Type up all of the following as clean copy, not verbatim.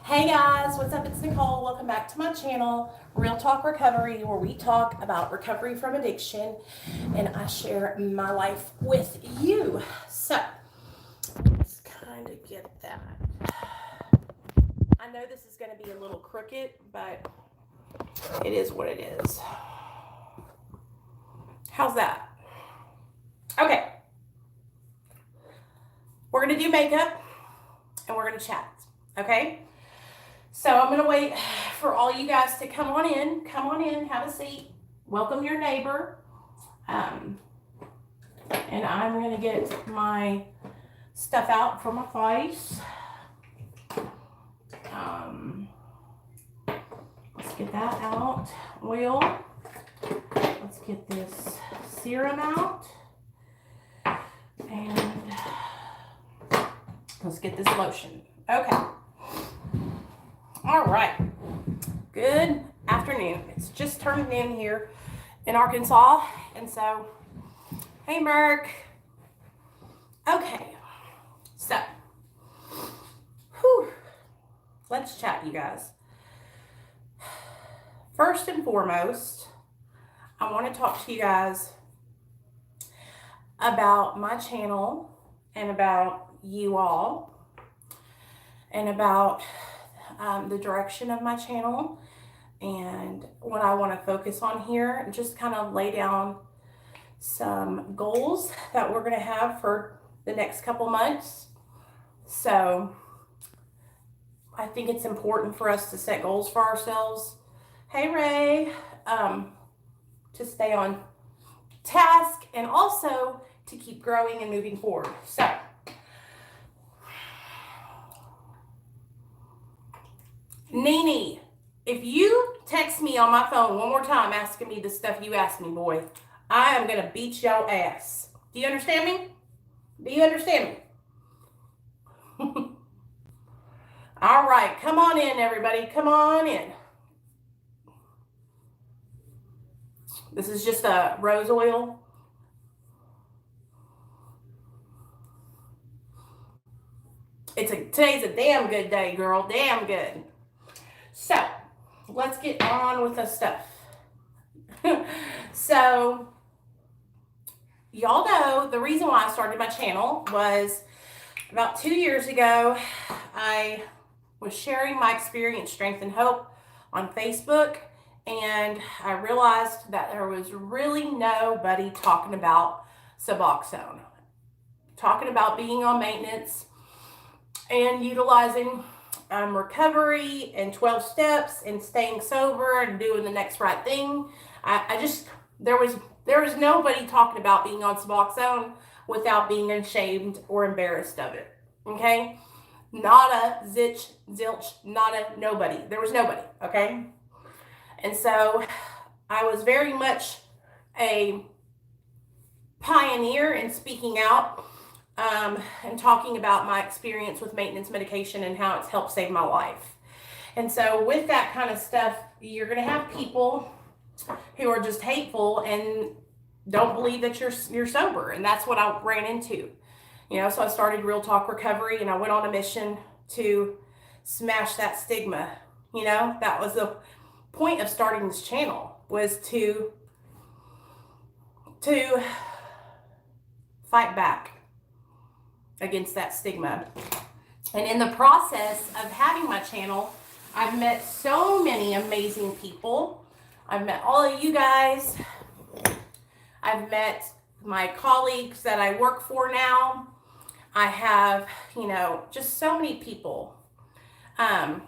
Hey guys, what's up? It's Nicole. Welcome back to my channel, Real Talk Recovery, where we talk about recovery from addiction and I share my life with you. So, let's kind of get that. I know this is going to be a little crooked, but it is what it is. How's that? Okay. We're going to do makeup and we're going to chat. Okay? So I'm going to wait for all you guys to come on in. Come on in, have a seat. Welcome your neighbor. And I'm going to get my stuff out for my face. Let's get that out. Oil. Let's get this serum out. And let's get this lotion. Okay. All right. Good afternoon. It's just turned noon here in Arkansas. And so, hey, Merc. Okay. So, let's chat, you guys. First and foremost, I want to talk to you guys about my channel and about you all and about the direction of my channel and what I want to focus on here, and just kind of lay down some goals that we're going to have for the next couple months. So I think it's important for us to set goals for ourselves. Hey, Ray, to stay on task and also to keep growing and moving forward. So Nene, if you text me on my phone one more time asking me the stuff you asked me, boy, I am going to beat your ass. Do you understand me? Do you understand me? All right, come on in, everybody. Come on in. This is just a rose oil. Today's a damn good day, girl. Damn good. So, let's get on with the stuff. So, y'all know the reason why I started my channel was about 2 years ago. I was sharing my experience, strength, and hope on Facebook, and I realized that there was really nobody talking about Suboxone, talking about being on maintenance and utilizing recovery and 12 steps and staying sober and doing the next right thing. There was nobody talking about being on Suboxone without being ashamed or embarrassed of it. Okay? Not a zitch, zilch, not a nobody. There was nobody. Okay? And so I was very much a pioneer in speaking out and talking about my experience with maintenance medication and how it's helped save my life. And so with that kind of stuff, you're going to have people who are just hateful and don't believe that you're sober. And that's what I ran into. So I started Real Talk Recovery, and I went on a mission to smash that stigma. That was the point of starting this channel, was to fight back against that stigma. And in the process of having my channel, I've met so many amazing people. I've met all of you guys. I've met my colleagues that I work for now. I have, just so many people. And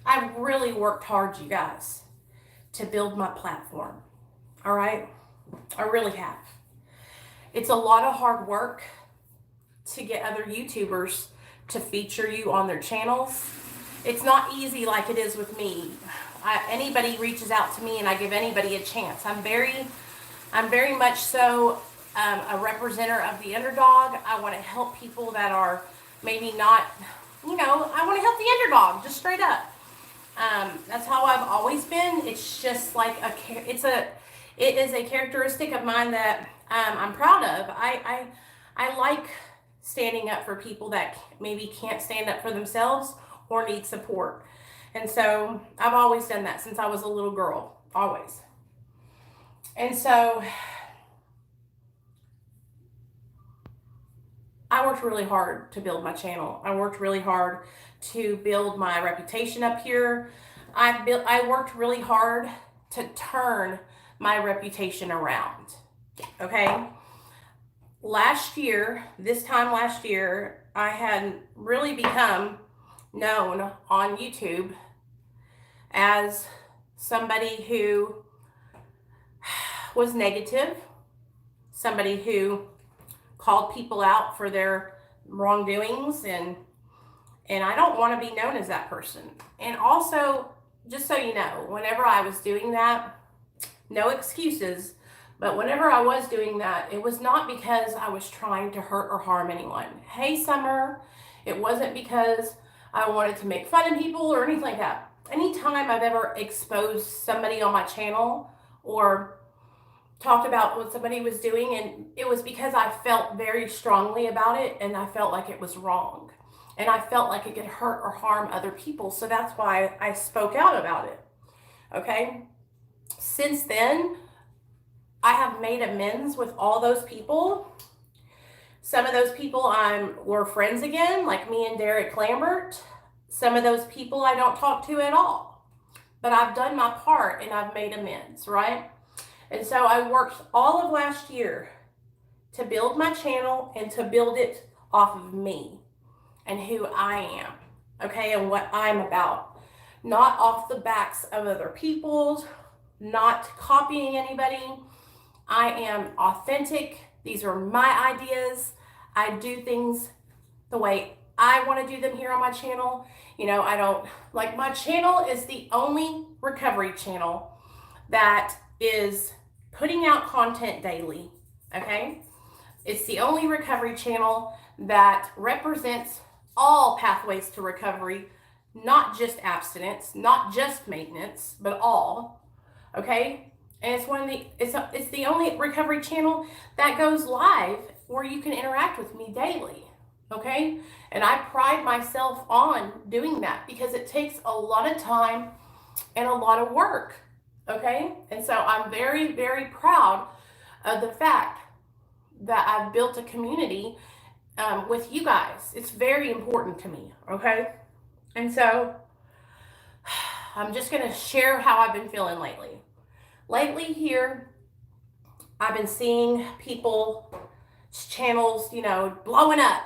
I've really worked hard, you guys, to build my platform. All right? I really have. It's a lot of hard work to get other YouTubers to feature you on their channels. It's not easy like it is with me. Anybody reaches out to me and I give anybody a chance. I'm very much so a representative of the underdog. I want to help people that are maybe not, I want to help the underdog, just straight up. That's how I've always been. It's just like it is a characteristic of mine that I'm proud of. I like standing up for people that maybe can't stand up for themselves or need support. And so I've always done that since I was a little girl, always. And so I worked really hard to build my channel. I worked really hard to build my reputation up here. I worked really hard to turn my reputation around. Okay? This time last year, I had really become known on YouTube as somebody who was negative, somebody who called people out for their wrongdoings, and I don't want to be known as that person. And also, just so you know, whenever I was doing that, no excuses, but whenever I was doing that, it was not because I was trying to hurt or harm anyone. Hey, Summer, it wasn't because I wanted to make fun of people or anything like that. Anytime I've ever exposed somebody on my channel or talked about what somebody was doing, and it was because I felt very strongly about it, and I felt like it was wrong, and I felt like it could hurt or harm other people. So that's why I spoke out about it. Okay? Since then, I have made amends with all those people. Some of those people we're friends again, like me and Derek Lambert. Some of those people I don't talk to at all. But I've done my part and I've made amends, right? And so I worked all of last year to build my channel and to build it off of me and who I am, okay, and what I'm about. Not off the backs of other people's, not copying anybody. I am authentic. These are my ideas. I do things the way I want to do them here on my channel. You know, my channel is the only recovery channel that is putting out content daily, okay? It's the only recovery channel that represents all pathways to recovery, not just abstinence, not just maintenance, but all, okay? And it's the only recovery channel that goes live where you can interact with me daily, okay? And I pride myself on doing that because it takes a lot of time and a lot of work, okay? And so I'm very, very proud of the fact that I've built a community with you guys. It's very important to me, okay? And so I'm just going to share how I've been feeling lately. Lately here, I've been seeing people's channels, you know, blowing up.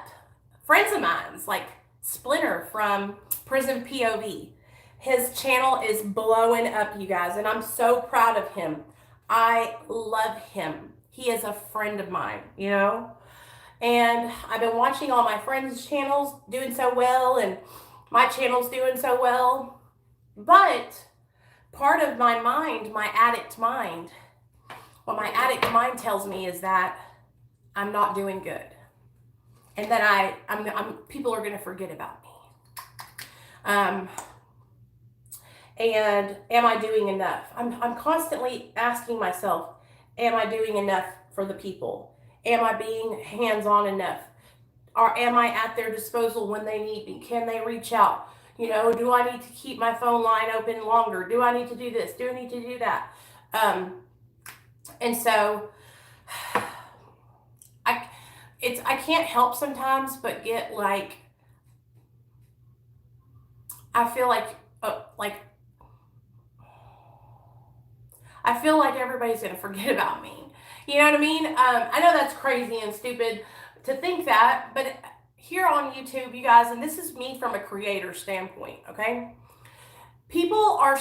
Friends of mine's, like Splinter from Prison POV. His channel is blowing up, you guys, and I'm so proud of him. I love him. He is a friend of mine, you know? And I've been watching all my friends' channels doing so well, and my channel's doing so well. But part of my mind, my addict mind, what my addict mind tells me is that I'm not doing good. And that people are going to forget about me. And am I doing enough? I'm constantly asking myself, am I doing enough for the people? Am I being hands-on enough? Or am I at their disposal when they need me? Can they reach out? You know, do I need to keep my phone line open longer? Do I need to do this? Do I need to do that? And so I can't help sometimes but get like, I feel like everybody's going to forget about me. You know what I mean? I know that's crazy and stupid to think that, but here on YouTube, you guys, and this is me from a creator standpoint, okay? People are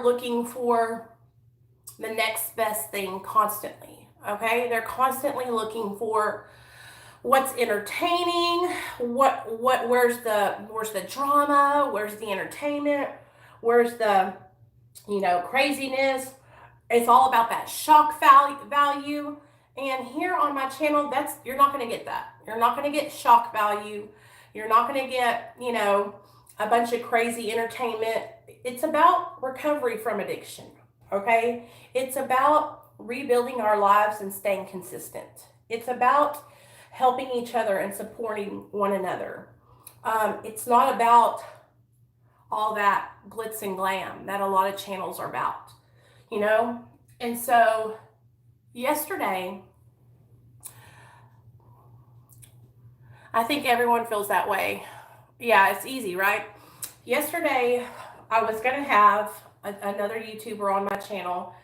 looking for the next best thing constantly, okay? They're constantly looking for what's entertaining, where's the drama, where's the entertainment, where's the, you know, craziness. It's all about that shock value. And here on my channel, you're not going to get that. You're not going to get shock value. You're not going to get, you know, a bunch of crazy entertainment. It's about recovery from addiction, okay? It's about rebuilding our lives and staying consistent. It's about helping each other and supporting one another. It's not about all that glitz and glam that a lot of channels are about, you know? And so yesterday, I think everyone feels that way. Yeah, it's easy, right? Yesterday, I was going to have another YouTuber on my channel,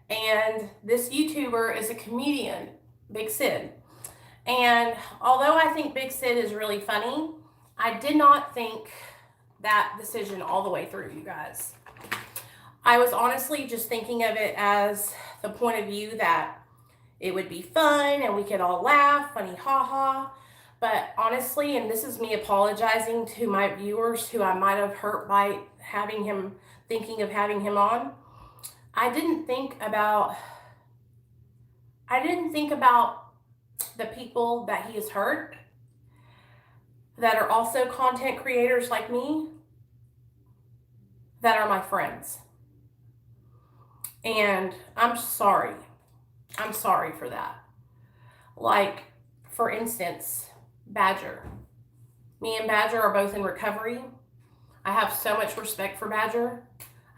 and this YouTuber is a comedian, Big Sid. And although I think Big Sid is really funny, I did not think that decision all the way through, you guys. I was honestly just thinking of it as the point of view that it would be fun and we could all laugh, funny haha. But honestly, and this is me apologizing to my viewers who I might have hurt by thinking of having him on, I didn't think about the people that he has hurt that are also content creators like me, that are my friends. And I'm sorry. I'm sorry for that. Like, for instance, Badger. Me and Badger are both in recovery. I have so much respect for Badger.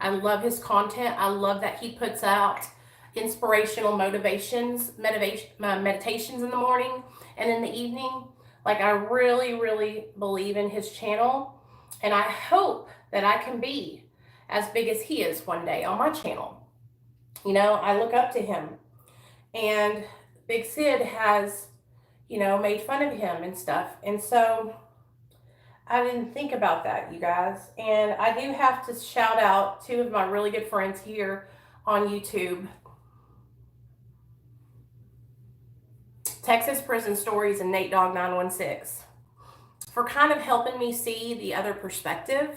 I love his content. I love that he puts out inspirational meditations in the morning and in the evening. Like, I really, really believe in his channel. And I hope that I can be as big as he is one day on my channel. You know, I look up to him. And Big Sid has, you know, made fun of him and stuff. And so I didn't think about that, you guys. And I do have to shout out two of my really good friends here on YouTube. Texas Prison Stories and Nate Dogg 916 for kind of helping me see the other perspective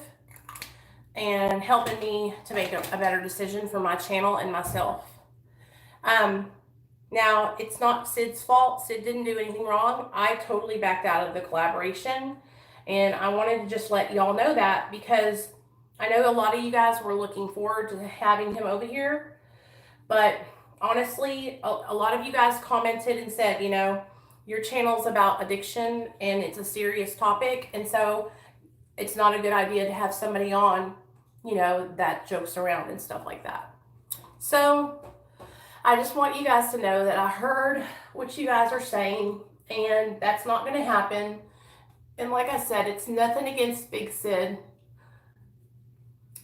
and helping me to make a better decision for my channel and myself. Now, it's not Sid's fault. Sid didn't do anything wrong. I totally backed out of the collaboration. And I wanted to just let y'all know that, because I know a lot of you guys were looking forward to having him over here. But honestly, a lot of you guys commented and said, you know, your channel's about addiction and it's a serious topic. And so it's not a good idea to have somebody on, you know, that jokes around and stuff like that. So I just want you guys to know that I heard what you guys are saying, and that's not going to happen. And like I said, it's nothing against Big Sid.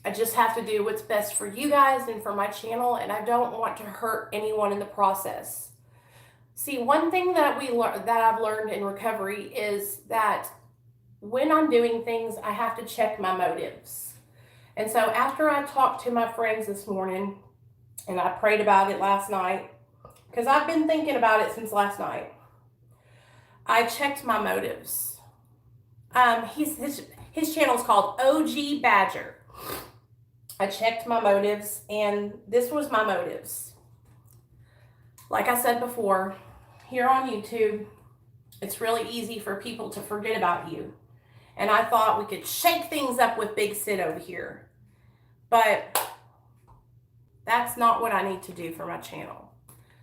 I just have to do what's best for you guys and for my channel, and I don't want to hurt anyone in the process. See, one thing that I've learned in recovery is that when I'm doing things, I have to check my motives. And so after I talked to my friends this morning, and I prayed about it last night, because I've been thinking about it since last night, I checked my motives. His channel is called OG Badger. I checked my motives, and this was my motives. Like I said before, here on YouTube, it's really easy for people to forget about you. And I thought we could shake things up with Big Sid over here. But that's not what I need to do for my channel.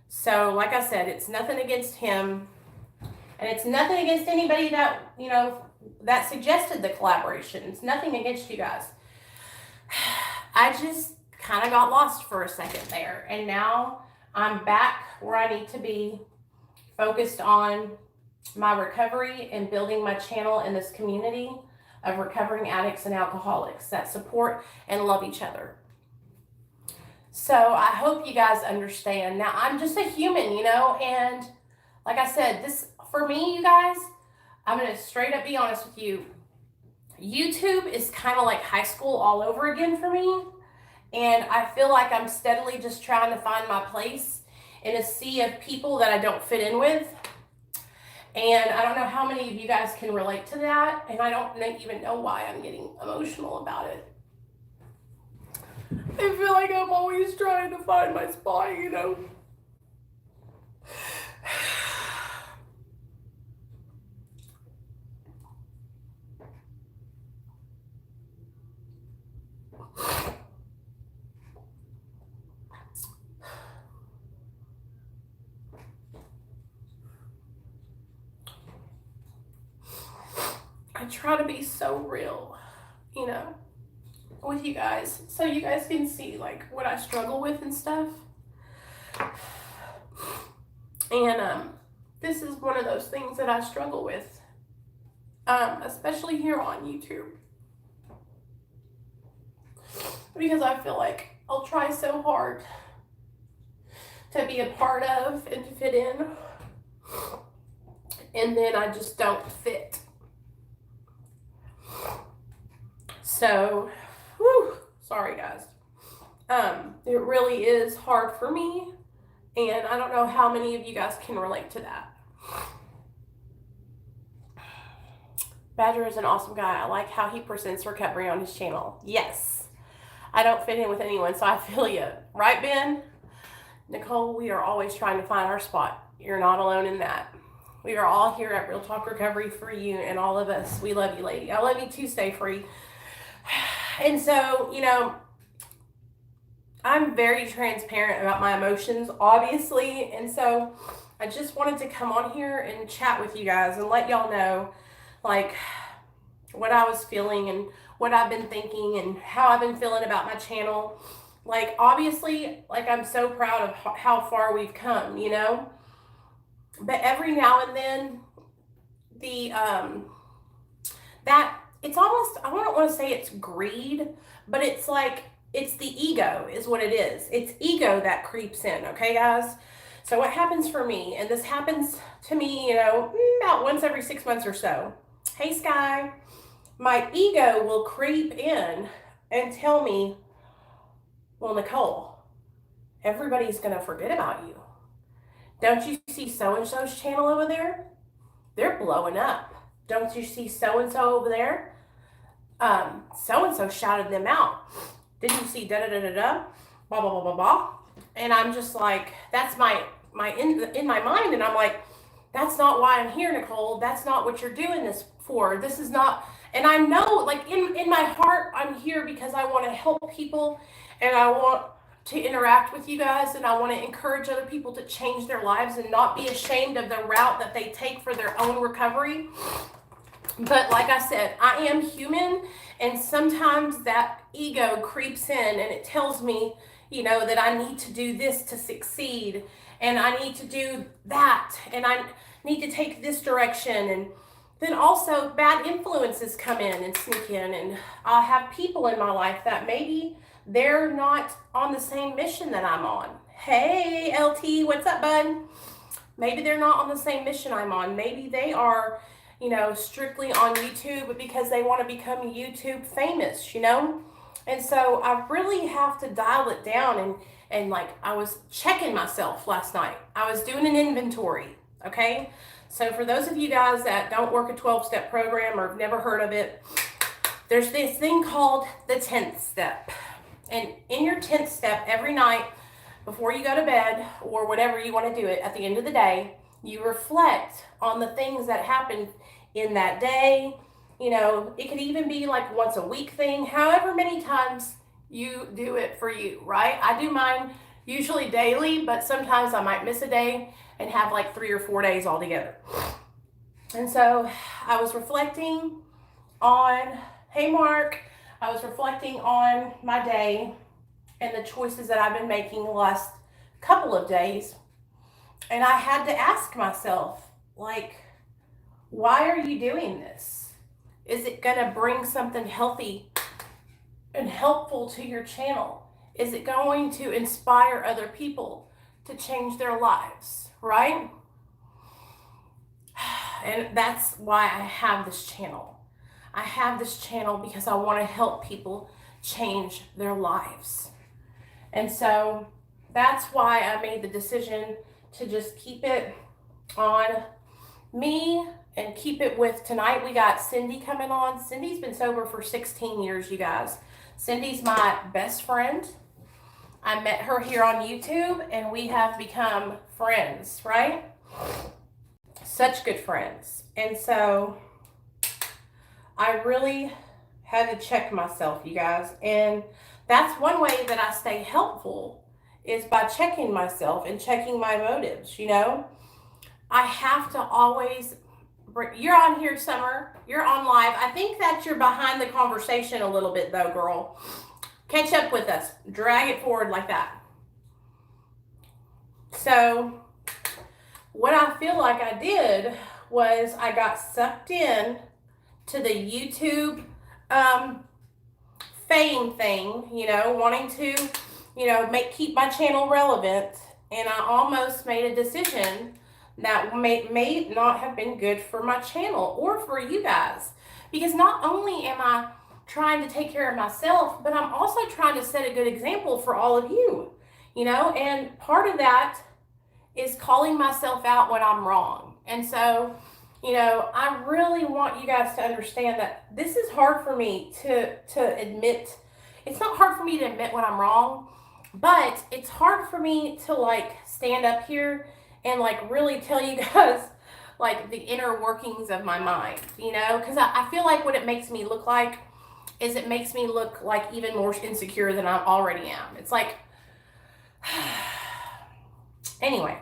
So, like I said, it's nothing against him. And it's nothing against anybody that, you know, that suggested the collaboration. It's nothing against you guys. I just kind of got lost for a second there. And now I'm back where I need to be, focused on my recovery and building my channel in this community of recovering addicts and alcoholics that support and love each other. So I hope you guys understand. Now, I'm just a human, you know, and like I said, this, for me, you guys, I'm going to straight up be honest with you. YouTube is kind of like high school all over again for me. And I feel like I'm steadily just trying to find my place in a sea of people that I don't fit in with. And I don't know how many of you guys can relate to that. And I don't even know why I'm getting emotional about it. I feel like I'm always trying to find my spot, you know. I try to be so real, you know, with you guys, so you guys can see like what I struggle with and stuff. And this is one of those things that I struggle with, especially here on YouTube, because I feel like I'll try so hard to be a part of and to fit in, and then I just don't fit. So, whew, sorry guys. It really is hard for me, and I don't know how many of you guys can relate to that. Badger is an awesome guy. I like how he presents recovery on his channel. Yes. I don't fit in with anyone, so I feel you. Right, Ben? Nicole, we are always trying to find our spot. You're not alone in that. We are all here at Real Talk Recovery for you and all of us. We love you, lady. I love you too. Stay free. And so, you know, I'm very transparent about my emotions, obviously. And so I just wanted to come on here and chat with you guys and let y'all know, like, what I was feeling and what I've been thinking and how I've been feeling about my channel. Like, obviously, like, I'm so proud of how far we've come, you know? But every now and then, that, it's almost, I don't want to say it's greed, but it's like, it's the ego is what it is. It's ego that creeps in, okay, guys? So what happens for me, and this happens to me, you know, about once every 6 months or so. Hey, Sky. My ego will creep in and tell me, well, Nicole, everybody's going to forget about you. Don't you see so-and-so's channel over there? They're blowing up. Don't you see so-and-so over there? So-and-so shouted them out. Didn't you see da-da-da-da-da? Blah, blah, blah, blah, blah. And I'm just like, that's in my mind. And I'm like, that's not why I'm here, Nicole. That's not what you're doing this for. This is not, and I know, like, in my heart, I'm here because I want to help people and I want to interact with you guys and I want to encourage other people to change their lives and not be ashamed of the route that they take for their own recovery. But like I said, I am human, and sometimes that ego creeps in and it tells me, you know, that I need to do this to succeed, and I need to do that, and I need to take this direction. And then also bad influences come in and sneak in, and I'll have people in my life that maybe they're not on the same mission that I'm on. Hey, LT, what's up, bud? Maybe they're not on the same mission I'm on. Maybe they are, you know, strictly on YouTube because they want to become YouTube famous, you know? And so I really have to dial it down, and like, I was checking myself last night. I was doing an inventory, okay? So for those of you guys that don't work a 12-step program or have never heard of it, there's this thing called the 10th step. And in your 10th step, every night before you go to bed or whatever you want to do it, at the end of the day, you reflect on the things that happened in that day. You know, it could even be like once a week thing, however many times you do it for you, right? I do mine usually daily, but sometimes I might miss a day and have like 3 or 4 days all together. And so I was reflecting on, hey Mark, I was reflecting on my day and the choices that I've been making the last couple of days. And I had to ask myself, like, why are you doing this? Is it going to bring something healthy and helpful to your channel? Is it going to inspire other people to change their lives, right? And that's why I have this channel. I have this channel because I want to help people change their lives. And so that's why I made the decision to just keep it on me and keep it with tonight. We got Cindy coming on. Cindy's been sober for 16 years, you guys. Cindy's my best friend. I met her here on YouTube and we have become friends, right? Such good friends. And so I really had to check myself, you guys. And that's one way that I stay helpful, is by checking myself and checking my motives, you know? I have to always You're on here, Summer. You're on live. I think that you're behind the conversation a little bit, though, girl. Catch up with us. Drag it forward like that. So, what I feel like I did was I got sucked in to the YouTube fame thing, you know, wanting to, you know, keep my channel relevant, and I almost made a decision that may not have been good for my channel or for you guys, because not only am I trying to take care of myself, but I'm also trying to set a good example for all of you, you know, and part of that is calling myself out when I'm wrong. And so, you know, I really want you guys to understand that this is hard for me to admit. It's not hard for me to admit when I'm wrong, but it's hard for me to like stand up here and like really tell you guys like the inner workings of my mind, you know, because I feel like what it makes me look like is it makes me look like even more insecure than I already am. It's like, anyway,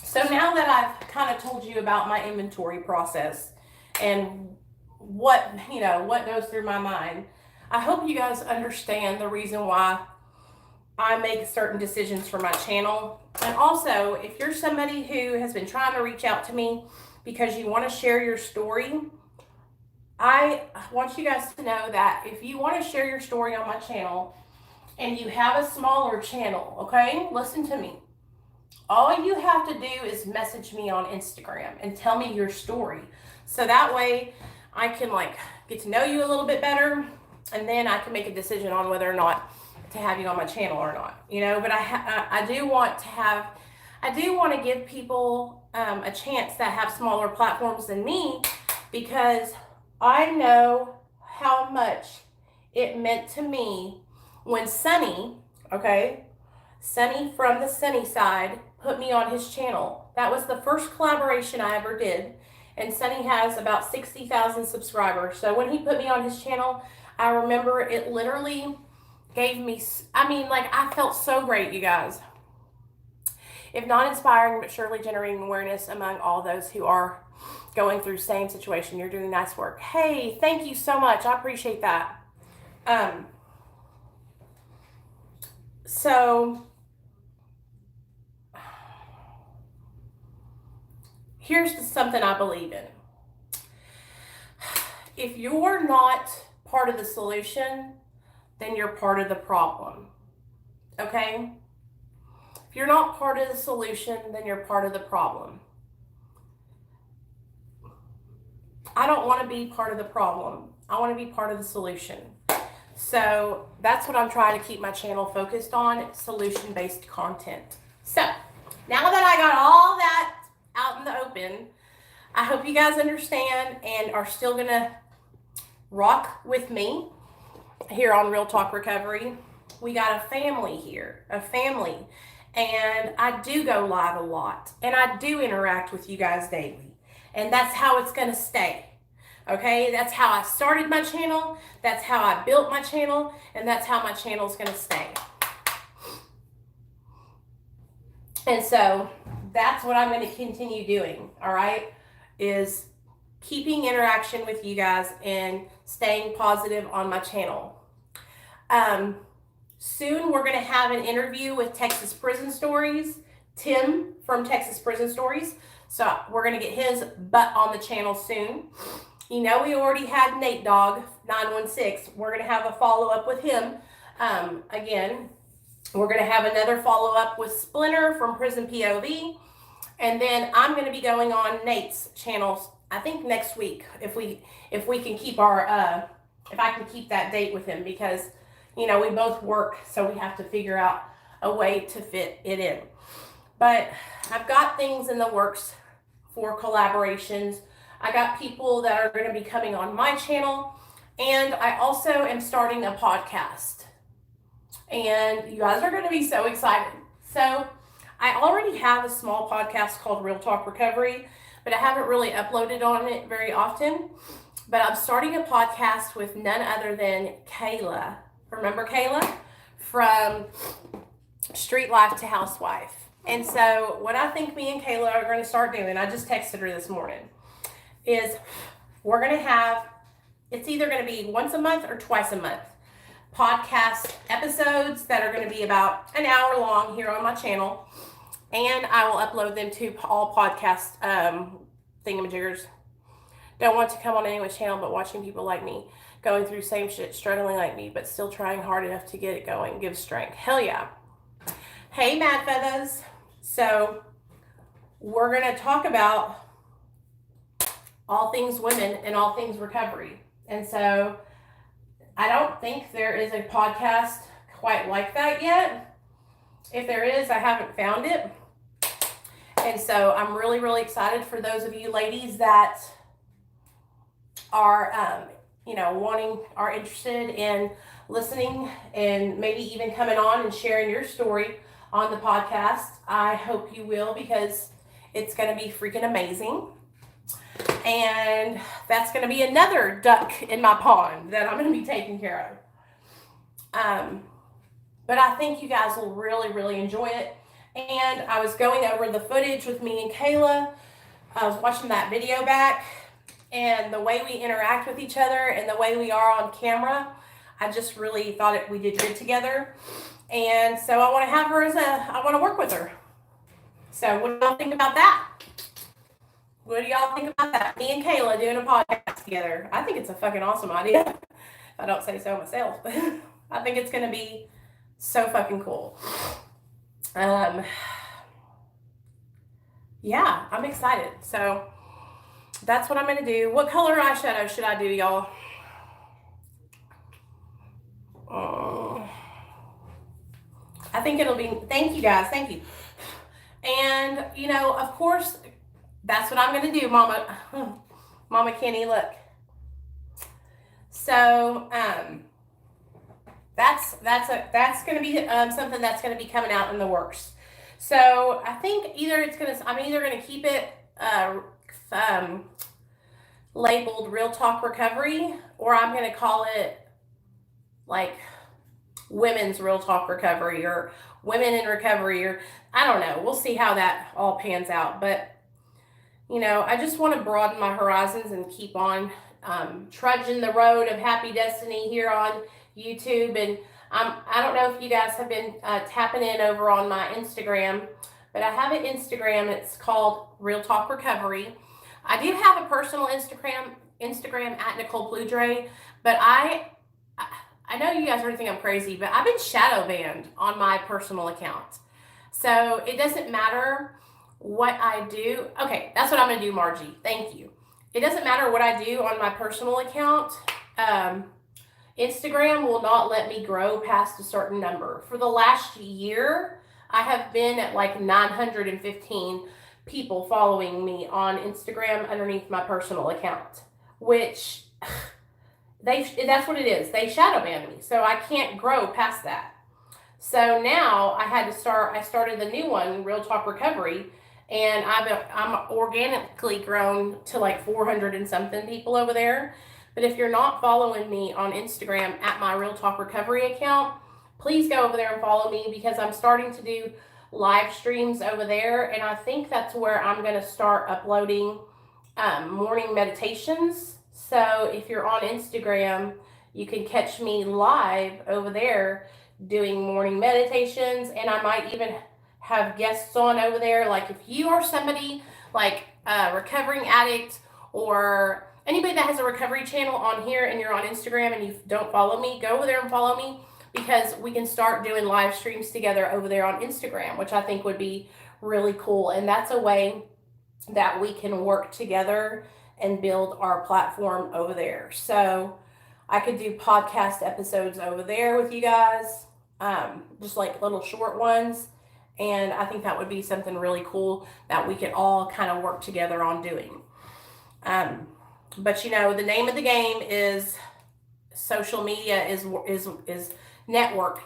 so now that I've kind of told you about my inventory process and what, you know, what goes through my mind, I hope you guys understand the reason why I make certain decisions for my channel. And also, if you're somebody who has been trying to reach out to me because you want to share your story, I want you guys to know that if you want to share your story on my channel and you have a smaller channel, okay, listen to me. All you have to do is message me on Instagram and tell me your story. So that way I can like get to know you a little bit better, and then I can make a decision on whether or not to have you on my channel or not, you know. But I do want to give people a chance that have smaller platforms than me, because I know how much it meant to me when Sonny, okay, Sonny from the Sunny Side, put me on his channel. That was the first collaboration I ever did, and Sonny has about 60,000 subscribers. So when he put me on his channel, I remember it literally gave me, I mean, like, I felt so great, you guys. If not inspiring, but surely generating awareness among all those who are going through same situation. You're doing nice work. Hey, thank you so much. I appreciate that. So here's something I believe in. If you're not part of the solution, then you're part of the problem. Okay? If you're not part of the solution, then you're part of the problem. I don't want to be part of the problem. I want to be part of the solution. So that's what I'm trying to keep my channel focused on, solution-based content. So now that I got all that out in the open, I hope you guys understand and are still going to rock with me here on Real Talk Recovery. We got a family here, a family. And I do go live a lot. And I do interact with you guys daily. And that's how it's going to stay. Okay? That's how I started my channel. That's how I built my channel. And that's how my channel is going to stay. And so that's what I'm going to continue doing. All right? Is keeping interaction with you guys and staying positive on my channel. Soon we're going to have an interview with Texas Prison Stories, Tim from Texas Prison Stories. So we're going to get his butt on the channel soon. You know, we already had Nate Dogg 916. We're going to have a follow-up with him. Again, we're going to have another follow-up with Splinter from Prison POV. And then I'm going to be going on Nate's channel, I think next week, if we can keep our, if I can keep that date with him, because, you know, we both work, so we have to figure out a way to fit it in. But I've got things in the works for collaborations. I got people that are going to be coming on my channel, and I also am starting a podcast. And you guys are going to be so excited. So I already have a small podcast called Real Talk Recovery, but I haven't really uploaded on it very often. But I'm starting a podcast with none other than Kayla. Remember Kayla? From Street Life to Housewife. And so what I think me and Kayla are going to start doing, I just texted her this morning. is we're going to have, it's either going to be once a month or twice a month, podcast episodes that are going to be about an hour long here on my channel. And I will upload them to all podcast thingamajiggers. Don't want to come on anyone's channel, but watching people like me going through same shit, struggling like me, but still trying hard enough to get it going gives strength. Hell yeah. Hey, Mad Feathers. So we're going to talk about all things women and all things recovery. And so I don't think there is a podcast quite like that yet. If there is, I haven't found it. And so I'm really, really excited for those of you ladies that are, are interested in listening and maybe even coming on and sharing your story on the podcast. I hope you will, because it's going to be freaking amazing. And that's going to be another duck in my pond that I'm going to be taking care of. But I think you guys will really, really enjoy it. And I was going over the footage with me and Kayla. I was watching that video back, and the way we interact with each other and the way we are on camera, I just really thought we did good together. And so I want to have her I want to work with her. So what do y'all think about that? What do y'all think about that? Me and Kayla doing a podcast together. I think it's a fucking awesome idea. If I don't say so myself. I think it's going to be so fucking cool. Yeah, I'm excited. So that's what I'm going to do. What color eyeshadow should I do, y'all? I think it'll be, thank you guys. Thank you. And, of course, that's what I'm going to do, Mama Kenny, look. So, that's going to be something that's going to be coming out in the works. So I think I'm either going to keep it labeled Real Talk Recovery, or I'm going to call it like Women's Real Talk Recovery, or Women in Recovery, or I don't know. We'll see how that all pans out. But, I just want to broaden my horizons and keep on trudging the road of happy destiny here on YouTube. And I don't know if you guys have been tapping in over on my Instagram, but I have an Instagram. It's called Real Talk Recovery. I do have a personal Instagram at Nicole Ploudre, but I know you guys are going to think I'm crazy, but I've been shadow banned on my personal account. So it doesn't matter what I do. Okay, that's what I'm going to do, Margie. Thank you. It doesn't matter what I do on my personal account. Instagram will not let me grow past a certain number. For the last year, I have been at like 915 people following me on Instagram underneath my personal account, which that's what it is. They shadow ban me, so I can't grow past that. So now I started the new one, Real Talk Recovery, and I'm organically grown to like 400 and something people over there. But if you're not following me on Instagram at my Real Talk Recovery account, please go over there and follow me, because I'm starting to do live streams over there. And I think that's where I'm going to start uploading morning meditations. So if you're on Instagram, you can catch me live over there doing morning meditations. And I might even have guests on over there. Like if you are somebody like a recovering addict, or anybody that has a recovery channel on here and you're on Instagram and you don't follow me, go over there and follow me, because we can start doing live streams together over there on Instagram, which I think would be really cool. And that's a way that we can work together and build our platform over there. So I could do podcast episodes over there with you guys, just like little short ones. And I think that would be something really cool that we could all kind of work together on doing. But the name of the game is social media is network.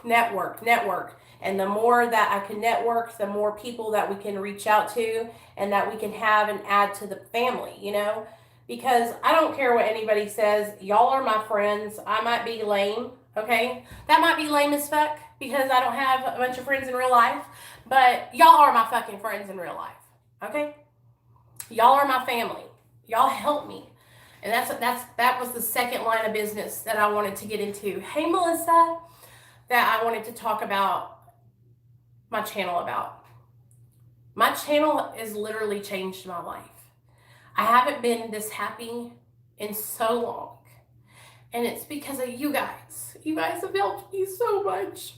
And the more that I can network, the more people that we can reach out to and that we can have and add to the family, because I don't care what anybody says. Y'all are my friends. I might be lame. Okay. That might be lame as fuck because I don't have a bunch of friends in real life, but y'all are my fucking friends in real life. Okay. Y'all are my family. Y'all help me. And that was the second line of business that I wanted to get into. Hey, Melysa, that I wanted to talk about my channel about. My channel has literally changed my life. I haven't been this happy in so long. And it's because of you guys. You guys have helped me so much.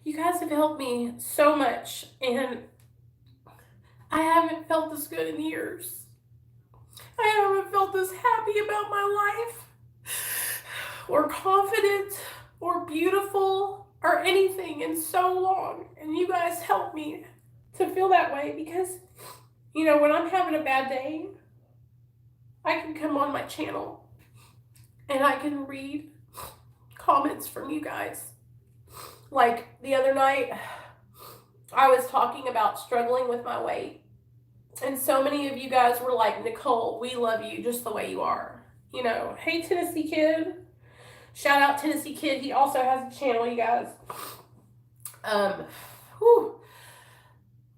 You guys have helped me so much, and I haven't felt this good in years. I haven't felt this happy about my life, or confident, or beautiful, or anything in so long. And you guys help me to feel that way because, you know, when I'm having a bad day, I can come on my channel and I can read comments from you guys. Like the other night, I was talking about struggling with my weight. And so many of you guys were like, Nicole, we love you just the way you are. You know, hey, Tennessee Kid. Shout out Tennessee Kid. He also has a channel, you guys.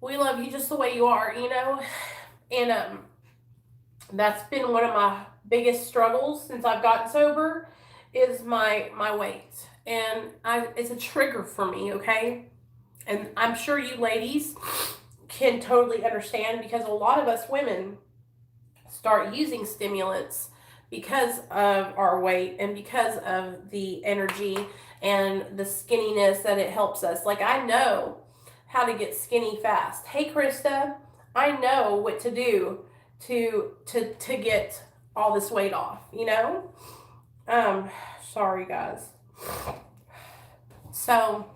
We love you just the way you are, you know. And that's been one of my biggest struggles since I've gotten sober is my weight. And it's a trigger for me, okay? And I'm sure you ladies can totally understand because a lot of us women start using stimulants because of our weight and because of the energy and the skinniness that it helps us. Like, I know how to get skinny fast. Hey, Krista, I know what to do to get all this weight off, you know? Sorry, guys. So,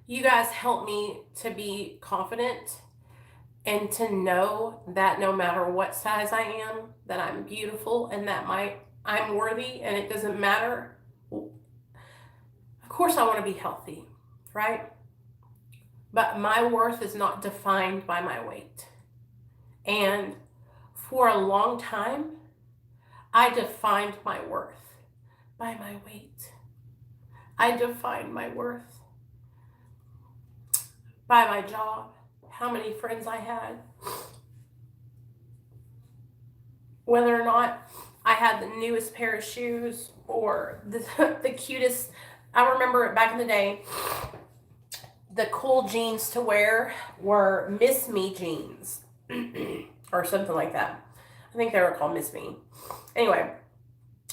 you guys help me to be confident and to know that no matter what size I am, that I'm beautiful and that I'm worthy and it doesn't matter. Of course I want to be healthy, right? But my worth is not defined by my weight. And for a long time, I defined my worth by my weight. I defined my worth by my job, how many friends I had, whether or not I had the newest pair of shoes or the cutest. I remember back in the day, the cool jeans to wear were Miss Me jeans or something like that. I think they were called Miss Me. Anyway,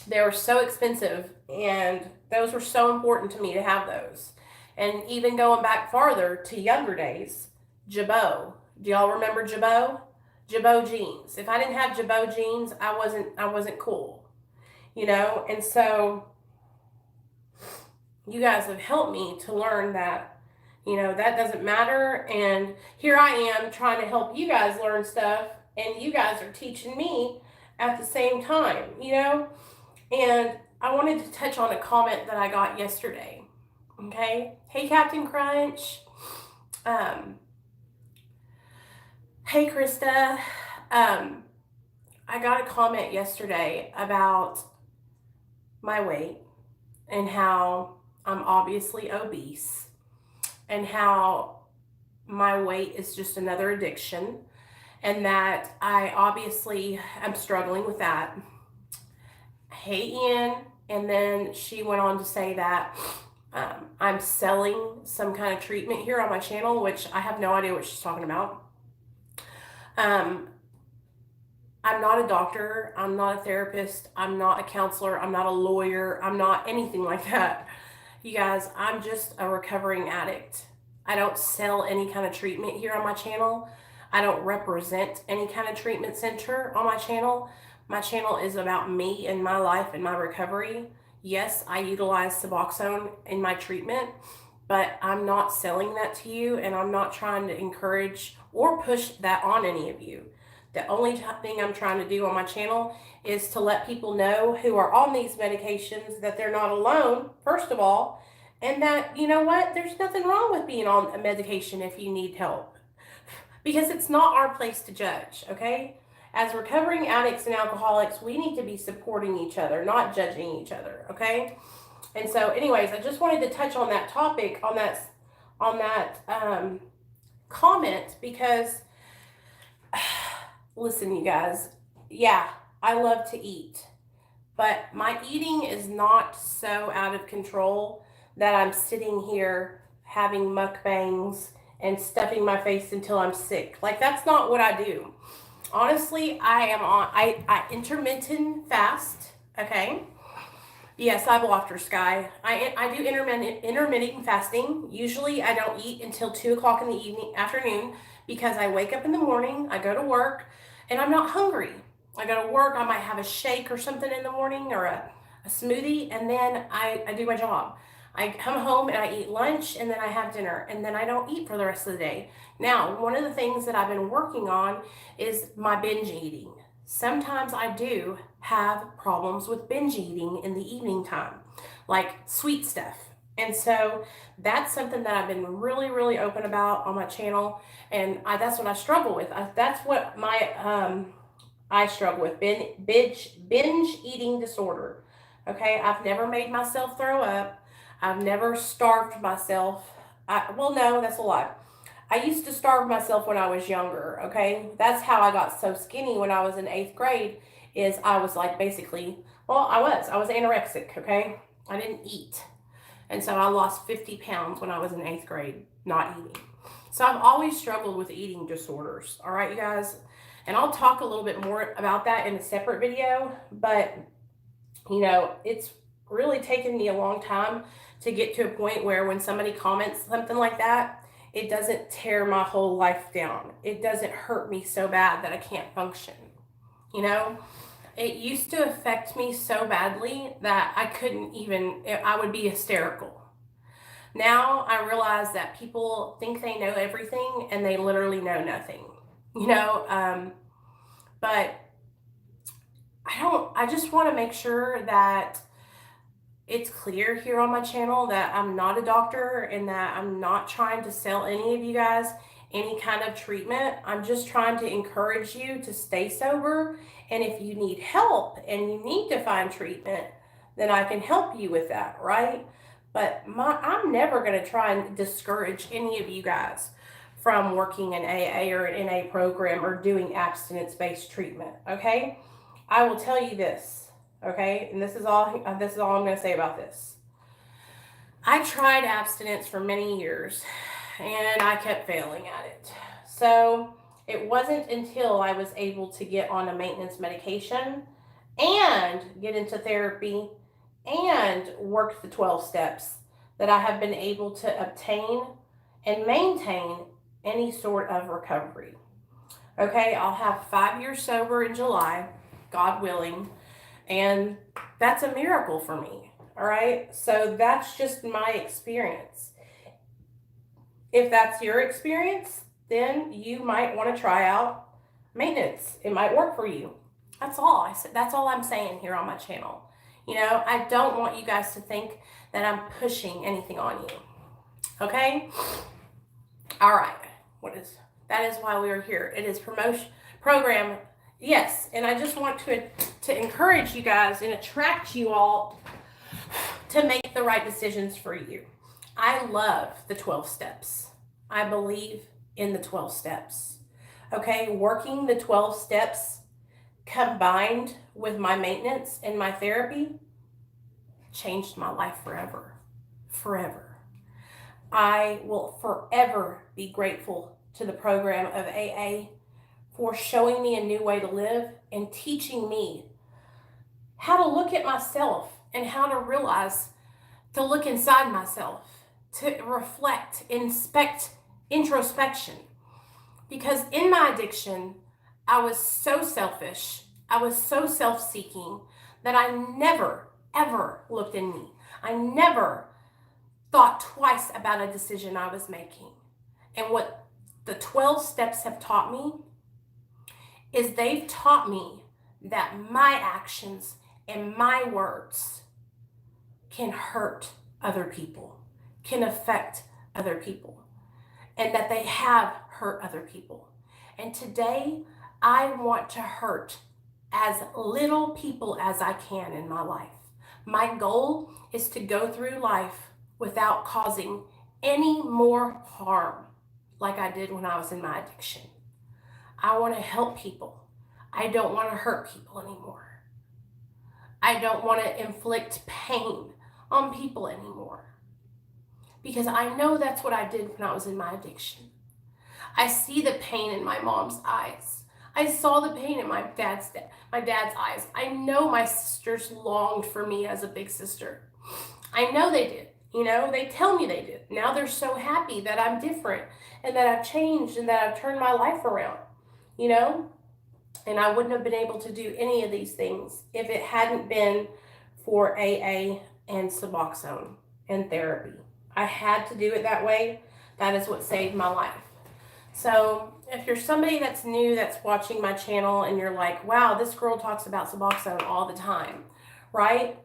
they were so expensive and those were so important to me to have those. And even going back farther to younger days, Jabot. Do y'all remember Jabot? Jabot jeans. If I didn't have Jabot jeans, I wasn't cool. You know, and so you guys have helped me to learn that, you know, that doesn't matter. And here I am trying to help you guys learn stuff, and you guys are teaching me at the same time, you know? And I wanted to touch on a comment that I got yesterday. Okay? Hey, Captain Crunch. Hey, Krista. I got a comment yesterday about my weight and how I'm obviously obese and how my weight is just another addiction and that I obviously am struggling with that. Hey, Ian. And then she went on to say that I'm selling some kind of treatment here on my channel, which I have no idea what she's talking about. I'm not a doctor. I'm not a therapist. I'm not a counselor. I'm not a lawyer. I'm not anything like that. You guys, I'm just a recovering addict. I don't sell any kind of treatment here on my channel. I don't represent any kind of treatment center on my channel. My channel is about me and my life and my recovery. Yes, I utilize Suboxone in my treatment, but I'm not selling that to you, and I'm not trying to encourage or push that on any of you. The only thing I'm trying to do on my channel is to let people know who are on these medications that they're not alone, first of all, And that, you know what, there's nothing wrong with being on a medication if you need help, because it's not our place to judge, okay? As recovering addicts and alcoholics, we need to be supporting each other, not judging each other, okay? And so, anyways, I just wanted to touch on that topic, on that comment, because listen, you guys, yeah, I love to eat, but my eating is not so out of control that I'm sitting here having mukbangs and stuffing my face until I'm sick. Like, that's not what I do. Honestly, I intermittent fast, okay? Yes, I blocked her, Sky. I do intermittent fasting. Usually I don't eat until 2 o'clock in the afternoon, because I wake up in the morning, I go to work, and I'm not hungry. I go to work, I might have a shake or something in the morning, or a smoothie, and then I do my job. I come home and I eat lunch, and then I have dinner, and then I don't eat for the rest of the day. Now, one of the things that I've been working on is my binge eating. Sometimes I do have problems with binge eating in the evening time, like sweet stuff. And so that's something that I've been really, really open about on my channel. And that's what I struggle with. That's what I struggle with, binge eating disorder. Okay, I've never made myself throw up. I've never starved myself. Well, no, that's a lie. I used to starve myself when I was younger, okay? That's how I got so skinny when I was in 8th grade, is I was like basically, well, I was anorexic, okay? I didn't eat. And so I lost 50 pounds when I was in 8th grade, not eating. So I've always struggled with eating disorders, all right, you guys? And I'll talk a little bit more about that in a separate video, but, you know, it's really taken me a long time to get to a point where when somebody comments something like that, it doesn't tear my whole life down. It doesn't hurt me so bad that I can't function. You know, it used to affect me so badly that I couldn't even, I would be hysterical. Now I realize that people think they know everything and they literally know nothing, you know, but I just want to make sure that it's clear here on my channel that I'm not a doctor and that I'm not trying to sell any of you guys any kind of treatment. I'm just trying to encourage you to stay sober. And if you need help and you need to find treatment, then I can help you with that, right? But I'm never going to try and discourage any of you guys from working in AA or an NA program or doing abstinence-based treatment, okay? I will tell you this. Okay, and this is all I'm going to say about this. I tried abstinence for many years, and I kept failing at it. So it wasn't until I was able to get on a maintenance medication and get into therapy and work the 12 steps that I have been able to obtain and maintain any sort of recovery. Okay, I'll have 5 years sober in July, God willing. And that's a miracle for me, all right? So that's just my experience. If that's your experience, then you might want to try out maintenance. It might work for you. That's all I said. That's all I'm saying here on my channel. You know, I don't want you guys to think that I'm pushing anything on you. Okay? All right. That is why we are here. It is program. Yes, and I just want to encourage you guys and attract you all to make the right decisions for you. I love the 12 steps. I believe in the 12 steps. Okay, working the 12 steps combined with my maintenance and my therapy changed my life forever. Forever. I will forever be grateful to the program of AA for showing me a new way to live and teaching me how to look at myself and how to realize to look inside myself, to reflect, inspect, introspection. Because in my addiction, I was so selfish, I was so self-seeking that I never, ever looked in me. I never thought twice about a decision I was making. And what the 12 steps have taught me is they've taught me that my actions and my words can hurt other people. can affect other people and that they have hurt other people. And today, I want to hurt as little people as I can in my life. My goal is to go through life without causing any more harm like I did when I was in my addiction. I want to help people. I don't want to hurt people anymore. I don't want to inflict pain on people anymore. Because I know that's what I did when I was in my addiction. I see the pain in my mom's eyes. I saw the pain in my dad's eyes. I know my sisters longed for me as a big sister. I know they did. You know, they tell me they did. Now they're so happy that I'm different and that I've changed and that I've turned my life around, you know? And I wouldn't have been able to do any of these things if it hadn't been for AA and Suboxone and therapy. I had to do it that way. That is what saved my life. So if you're somebody that's new that's watching my channel and you're like, wow, this girl talks about Suboxone all the time, right?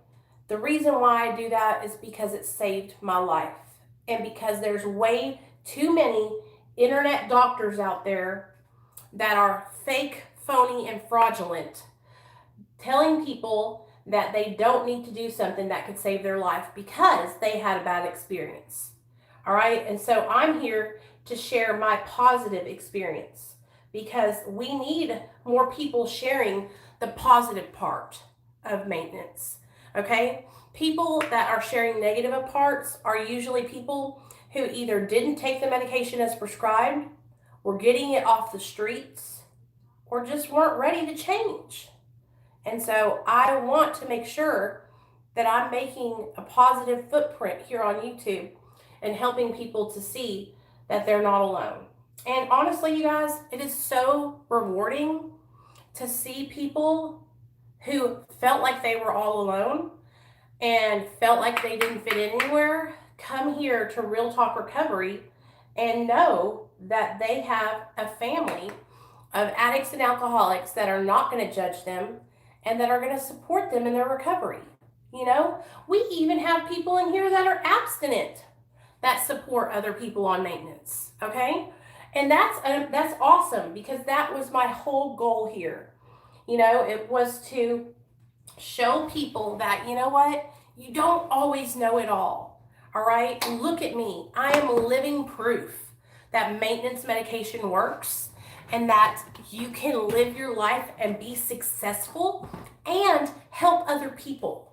The reason why I do that is because it saved my life and because there's way too many internet doctors out there that are fake, phony, and fraudulent, telling people that they don't need to do something that could save their life because they had a bad experience. All right, and so I'm here to share my positive experience because we need more people sharing the positive part of maintenance. Okay, people that are sharing negative parts are usually people who either didn't take the medication as prescribed, were getting it off the streets, or just weren't ready to change. And so I want to make sure that I'm making a positive footprint here on YouTube and helping people to see that they're not alone. And honestly, you guys, it is so rewarding to see people who felt like they were all alone and felt like they didn't fit in anywhere come here to Real Talk Recovery and know that they have a family of addicts and alcoholics that are not going to judge them and that are going to support them in their recovery. You know, we even have people in here that are abstinent that support other people on maintenance, okay? And that's awesome because that was my whole goal here. You know, it was to show people that, you know what, you don't always know it all right? Look at me. I am living proof that maintenance medication works and that you can live your life and be successful and help other people,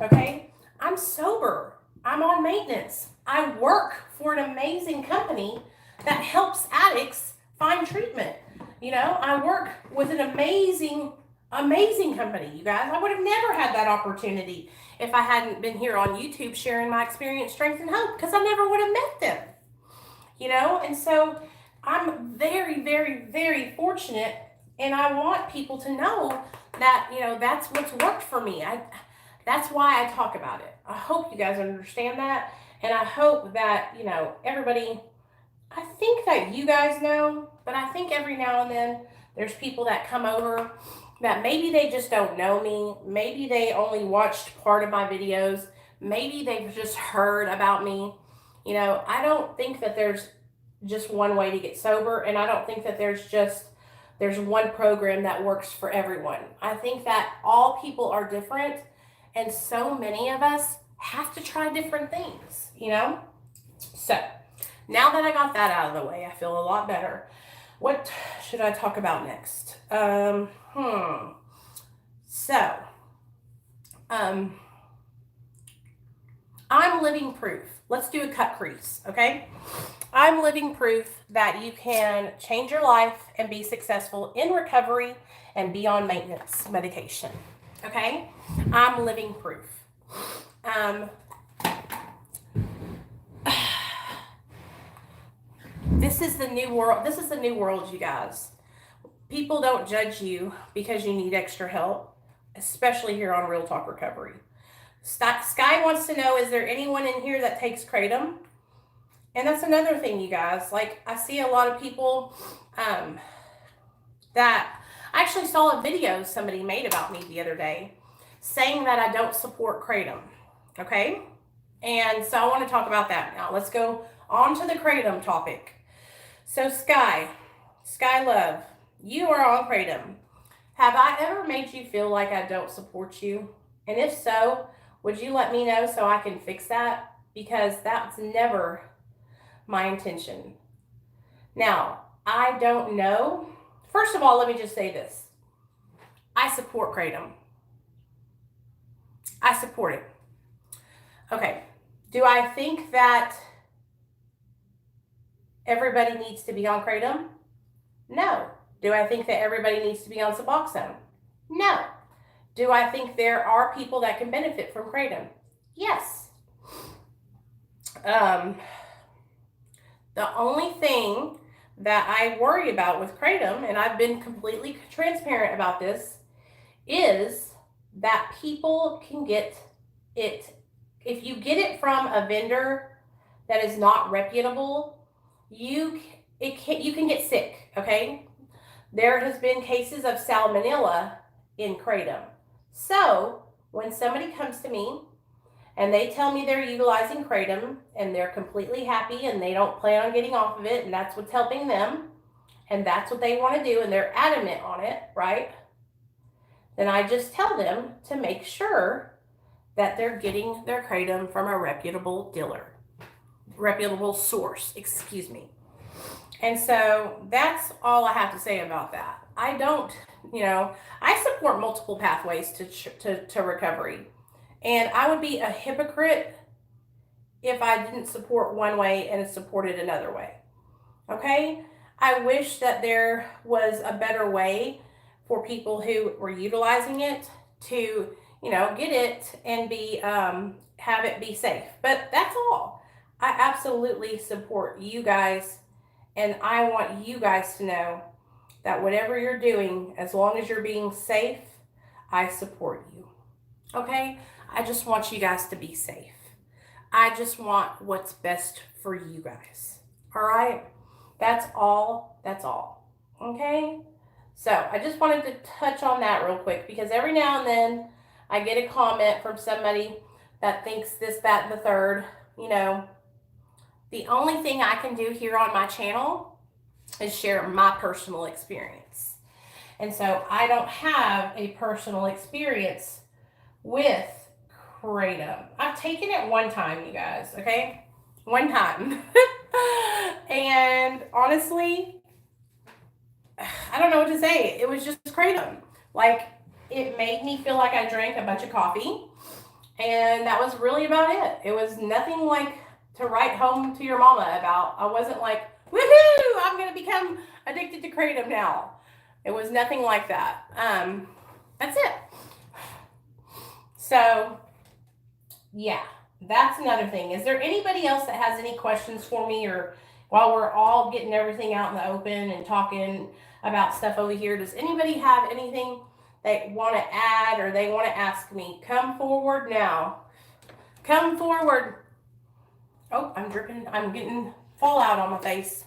okay? I'm sober. I'm on maintenance. I work for an amazing company that helps addicts find treatment. You know, I work with an amazing company, you guys. I would have never had that opportunity if I hadn't been here on YouTube sharing my experience, strength, and hope, because I never would have met them. You know, and so I'm very, very, very fortunate, and I want people to know that, you know, that's what's worked for me. That's why I talk about it. I hope you guys understand that, and I hope that, you know, everybody, I think that you guys know, but I think every now and then there's people that come over that maybe they just don't know me. Maybe they only watched part of my videos. Maybe they've just heard about me. You know, I don't think that there's just one way to get sober, and I don't think that there's one program that works for everyone. I think that all people are different, and so many of us have to try different things, you know? So, now that I got that out of the way, I feel a lot better. What should I talk about next? I'm living proof. Let's do a cut crease, okay? I'm living proof that you can change your life and be successful in recovery and be on maintenance medication, okay? I'm living proof. This is the new world. This is the new world, you guys. People don't judge you because you need extra help, especially here on Real Talk Recovery. Sky wants to know, is there anyone in here that takes Kratom? And that's another thing, you guys. Like, I see a lot of people that I actually saw a video somebody made about me the other day saying that I don't support Kratom, okay? And so I want to talk about that now. Let's go on to the Kratom topic. So Sky Love, you are on Kratom. Have I ever made you feel like I don't support you? And if so, would you let me know so I can fix that? Because that's never my intention. Now, I don't know. First of all, let me just say this. I support Kratom. I support it. Okay. Do I think that everybody needs to be on Kratom? No. Do I think that everybody needs to be on Suboxone? No. Do I think there are people that can benefit from Kratom? Yes. The only thing that I worry about with Kratom, and I've been completely transparent about this, is that people can get it. If you get it from a vendor that is not reputable, you can get sick, okay? There has been cases of salmonella in Kratom. So when somebody comes to me and they tell me they're utilizing Kratom and they're completely happy and they don't plan on getting off of it and that's what's helping them and that's what they want to do and they're adamant on it, right? Then I just tell them to make sure that they're getting their Kratom from a reputable source, excuse me. And so that's all I have to say about that. I don't, I support multiple pathways to recovery. And I would be a hypocrite if I didn't support one way and supported another way. Okay? I wish that there was a better way for people who were utilizing it to, get it and have it be safe. But that's all. I absolutely support you guys, and I want you guys to know that whatever you're doing, as long as you're being safe, I support you. Okay? I just want you guys to be safe. I just want what's best for you guys. All right? That's all. Okay? So I just wanted to touch on that real quick because every now and then I get a comment from somebody that thinks this, that, and the third. The only thing I can do here on my channel is share my personal experience. And so I don't have a personal experience with Kratom. I've taken it one time, you guys, okay? One time. And honestly, I don't know what to say. It was just Kratom. Like, it made me feel like I drank a bunch of coffee. And that was really about it. It was nothing like to write home to your mama about. I wasn't like, woohoo, I'm going to become addicted to Kratom now. It was nothing like that. That's it. So, yeah, that's another thing. Is there anybody else that has any questions for me, or while we're all getting everything out in the open and talking about stuff over here, does anybody have anything they want to add or they want to ask me? Come forward now. Come forward. Oh, I'm dripping. I'm getting fallout on my face.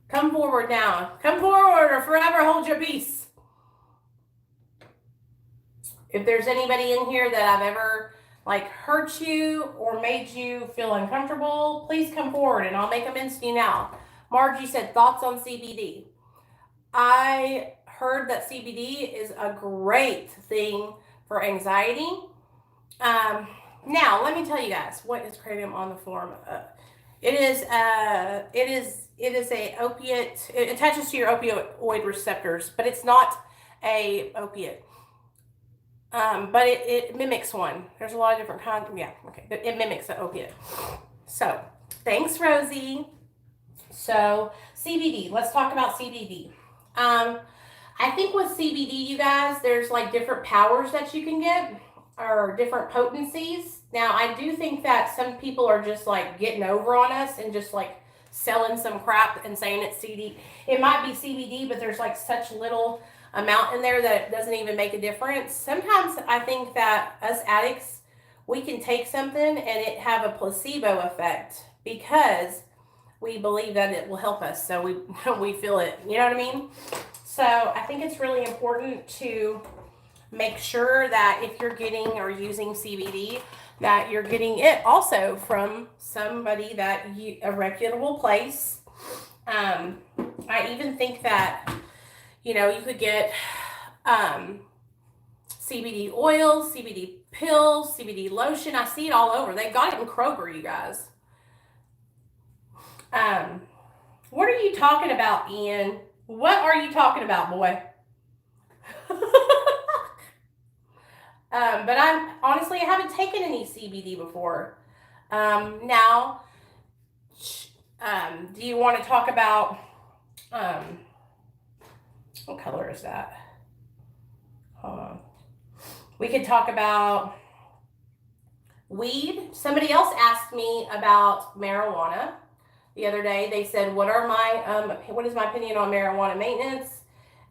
Come forward now. Come forward or forever hold your peace. If there's anybody in here that I've ever hurt you or made you feel uncomfortable, please come forward and I'll make amends to you now. Margie said, thoughts on CBD. I heard that CBD is a great thing for anxiety. Now, let me tell you guys, what is Kratom on the form of? It is a opiate. It attaches to your opioid receptors, but it's not a opiate. But it mimics one. There's a lot of different kinds. Yeah, okay. It mimics an opiate. So, thanks, Rosie. So, CBD. Let's talk about CBD. I think with CBD, you guys, there's different powers that you can get, or different potencies. Now, I do think that some people are just getting over on us and just selling some crap and saying it's CBD. It might be CBD, but there's such little amount in there that it doesn't even make a difference. Sometimes I think that us addicts, we can take something and it have a placebo effect because we believe that it will help us. So we feel it. You know what I mean? So I think it's really important to make sure that if you're getting or using CBD, that you're getting it also from somebody a reputable place. I even think that, you could get CBD oil, CBD pills, CBD lotion. I see it all over. They got it in Kroger, you guys. What are you talking about, Ian? What are you talking about, boy? But honestly, I haven't taken any CBD before. Now, do you want to talk about, what color is that? Hold on. We could talk about weed. Somebody else asked me about marijuana the other day. They said, what is my opinion on marijuana maintenance?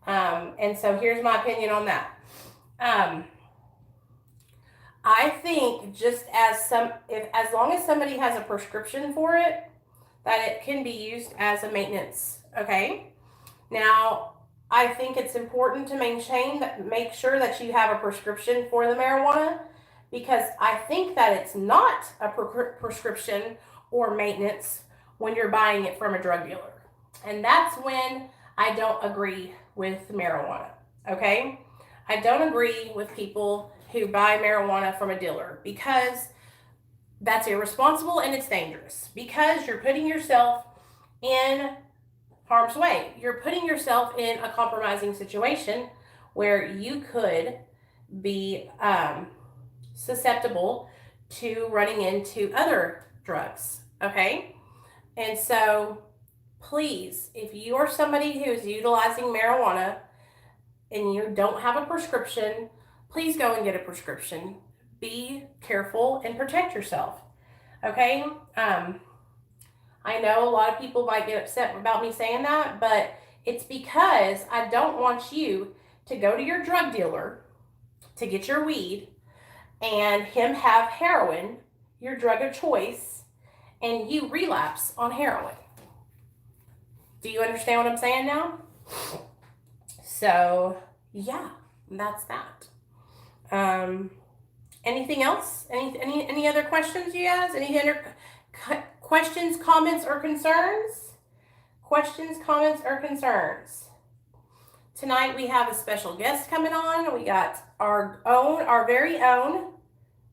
And so here's my opinion on that. I think just as long as somebody has a prescription for it, that it can be used as a maintenance. Okay. Now, I think it's important to make sure that you have a prescription for the marijuana, because I think that it's not a prescription or maintenance when you're buying it from a drug dealer. And that's when I don't agree with marijuana. Okay. I don't agree with people who buy marijuana from a dealer, because that's irresponsible and it's dangerous, because you're putting yourself in harm's way. You're putting yourself in a compromising situation where you could be susceptible to running into other drugs. Okay. And so please, if you're somebody who is utilizing marijuana and you don't have a prescription, please go and get a prescription. Be careful and protect yourself. Okay. I know a lot of people might get upset about me saying that, but it's because I don't want you to go to your drug dealer to get your weed and him have heroin, your drug of choice, and you relapse on heroin. Do you understand what I'm saying now? So, yeah, that's that. Anything else? Any other questions, you guys? Any other questions, comments, or concerns? Questions, comments, or concerns? Tonight we have a special guest coming on. We got our very own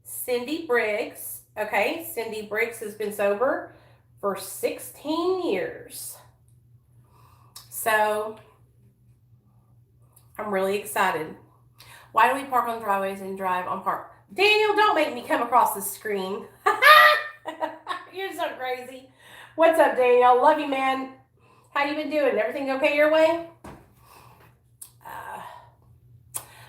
Cindy Briggs. Okay, Cindy Briggs has been sober for 16 years. So I'm really excited. Why do we park on driveways and drive on park? Daniel, don't make me come across the screen. You're so crazy. What's up, Daniel? Love you, man. How you been doing? Everything okay your way?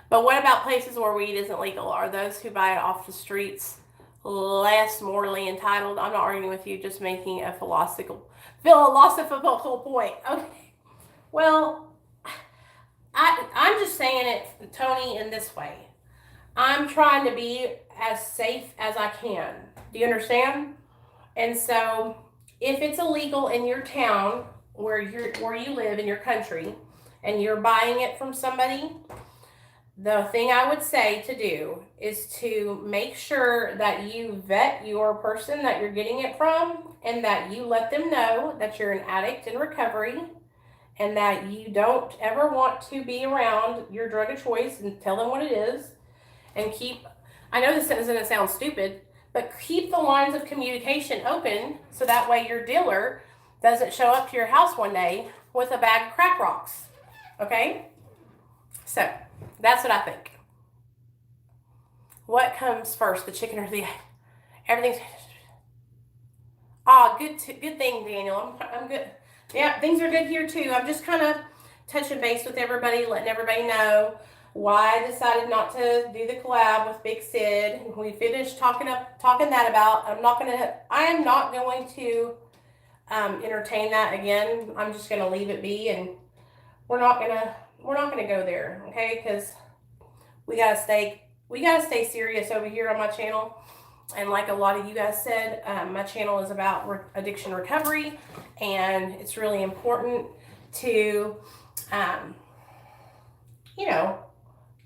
But what about places where weed isn't legal? Are those who buy it off the streets less morally entitled? I'm not arguing with you, just making a philosophical point. Okay. Well, I'm just saying it, Tony, in this way. I'm trying to be as safe as I can. Do you understand? And so if it's illegal in your town where you live in your country and you're buying it from somebody, the thing I would say to do is to make sure that you vet your person that you're getting it from, and that you let them know that you're an addict in recovery and that you don't ever want to be around your drug of choice, and tell them what it is. And I know this doesn't sound stupid, but keep the lines of communication open so that way your dealer doesn't show up to your house one day with a bag of crack rocks. Okay? So, that's what I think. What comes first, the chicken or the egg? Everything's... good thing, Daniel. I'm good. Yeah, things are good here too. I'm just kind of touching base with everybody, letting everybody know why I decided not to do the collab with Big Sid. We finished talking that about. I am not going to entertain that again. I'm just going to leave it be, and we're not gonna go there, okay? Because we gotta stay serious over here on my channel. And like a lot of you guys said, my channel is about addiction recovery, and it's really important to,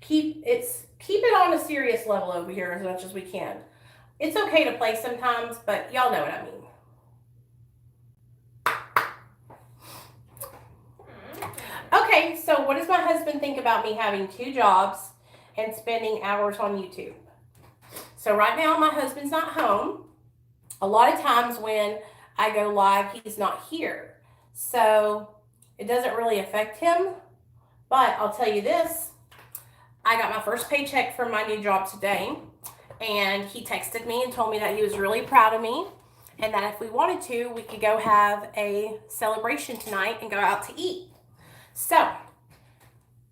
keep it on a serious level over here as much as we can. It's okay to play sometimes, but y'all know what I mean. Okay, so what does my husband think about me having 2 jobs and spending hours on YouTube? So right now my husband's not home. A lot of times when I go live, he's not here. So it doesn't really affect him. But I'll tell you this, I got my first paycheck from my new job today, and he texted me and told me that he was really proud of me and that if we wanted to, we could go have a celebration tonight and go out to eat. So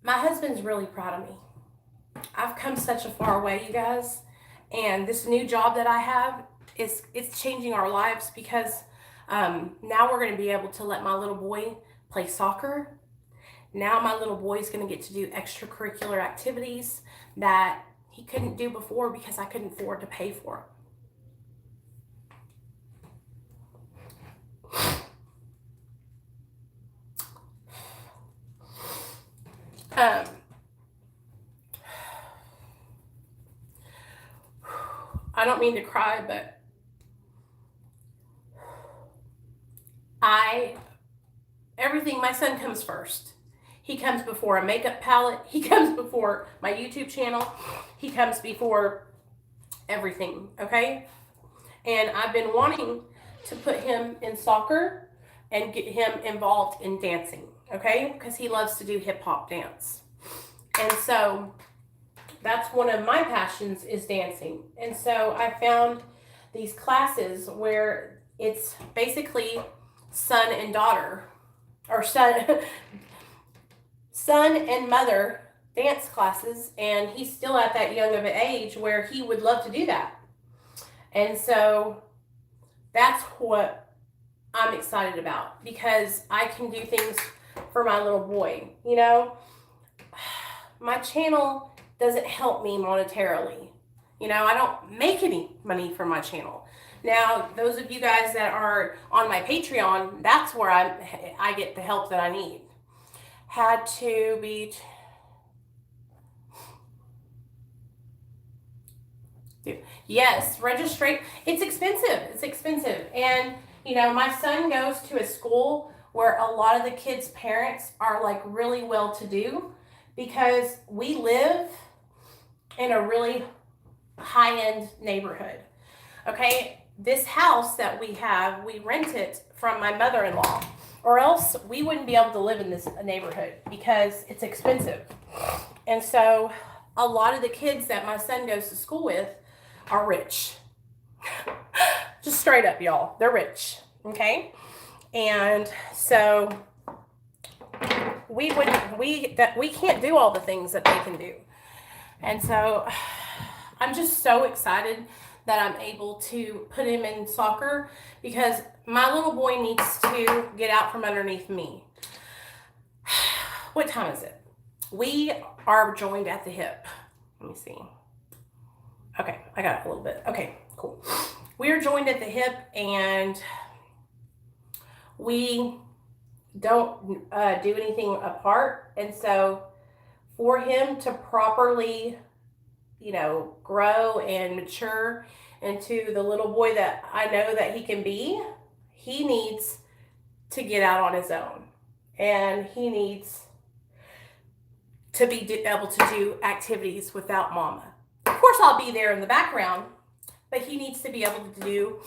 my husband's really proud of me. I've come such a far way, you guys, and this new job that I have it's changing our lives because now we're going to be able to let my little boy play soccer. Now my little boy is going to get to do extracurricular activities that he couldn't do before because I couldn't afford to pay for it. I don't mean to cry, but everything, my son comes first. He comes before a makeup palette. He comes before my YouTube channel. He comes before everything, okay? And I've been wanting to put him in soccer and get him involved in dancing, okay? Because he loves to do hip hop dance. And so that's one of my passions is dancing. And so I found these classes where it's basically son and daughter, or son and mother dance classes, and he's still at that young of an age where he would love to do that. And so that's what I'm excited about, because I can do things for my little boy. You know, my channel doesn't help me monetarily. You know, I don't make any money from my channel. Now, those of you guys that are on my Patreon, that's where I get the help that I need. Had to be... Yes, registration. It's expensive. It's expensive. And, you know, my son goes to a school where a lot of the kids' parents are like really well-to-do, because we live in a really high-end neighborhood. Okay? This house that we have, we rent it from my mother-in-law, or else we wouldn't be able to live in this neighborhood because it's expensive. And so a lot of the kids that my son goes to school with are rich. Just straight up, y'all. They're rich. Okay? And so we can't do all the things that they can do. And so I'm just so excited that I'm able to put him in soccer, because my little boy needs to get out from underneath me. What time is it? We are joined at the hip. Let me see. Okay, I got it a little bit. Okay, cool. We are joined at the hip, and we don't do anything apart. And so for him to properly, you know, grow and mature into the little boy that I know that he can be, he needs to get out on his own. And he needs to be able to do activities without mama. Of course, I'll be there in the background, but he needs to be able to do,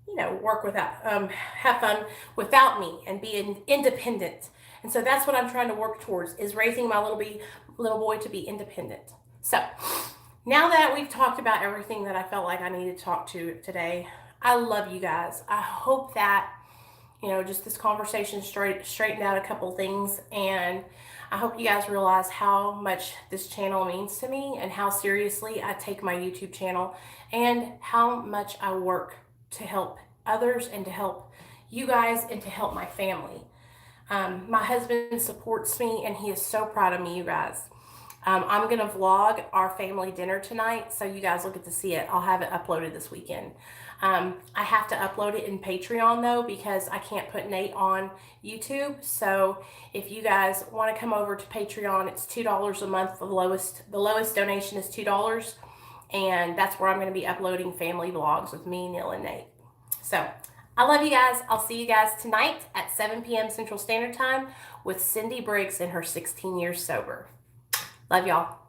you know, work without, have fun without me and be independent. And so that's what I'm trying to work towards, is raising my little boy to be independent. So now that we've talked about everything that I felt like I needed to talk to today, I love you guys. I hope that, you know, just this conversation straightened out a couple things, and I hope you guys realize how much this channel means to me and how seriously I take my YouTube channel and how much I work to help others and to help you guys and to help my family. My husband supports me, and he is so proud of me, you guys. I'm going to vlog our family dinner tonight, so you guys will get to see it. I'll have it uploaded this weekend. I have to upload it in Patreon though, because I can't put Nate on YouTube. So if you guys want to come over to Patreon, it's $2 a month. The lowest donation is $2. And that's where I'm going to be uploading family vlogs with me, Neil, and Nate. So I love you guys. I'll see you guys tonight at 7 p.m. Central Standard Time with Cindy Briggs and her 16 years sober. Love y'all.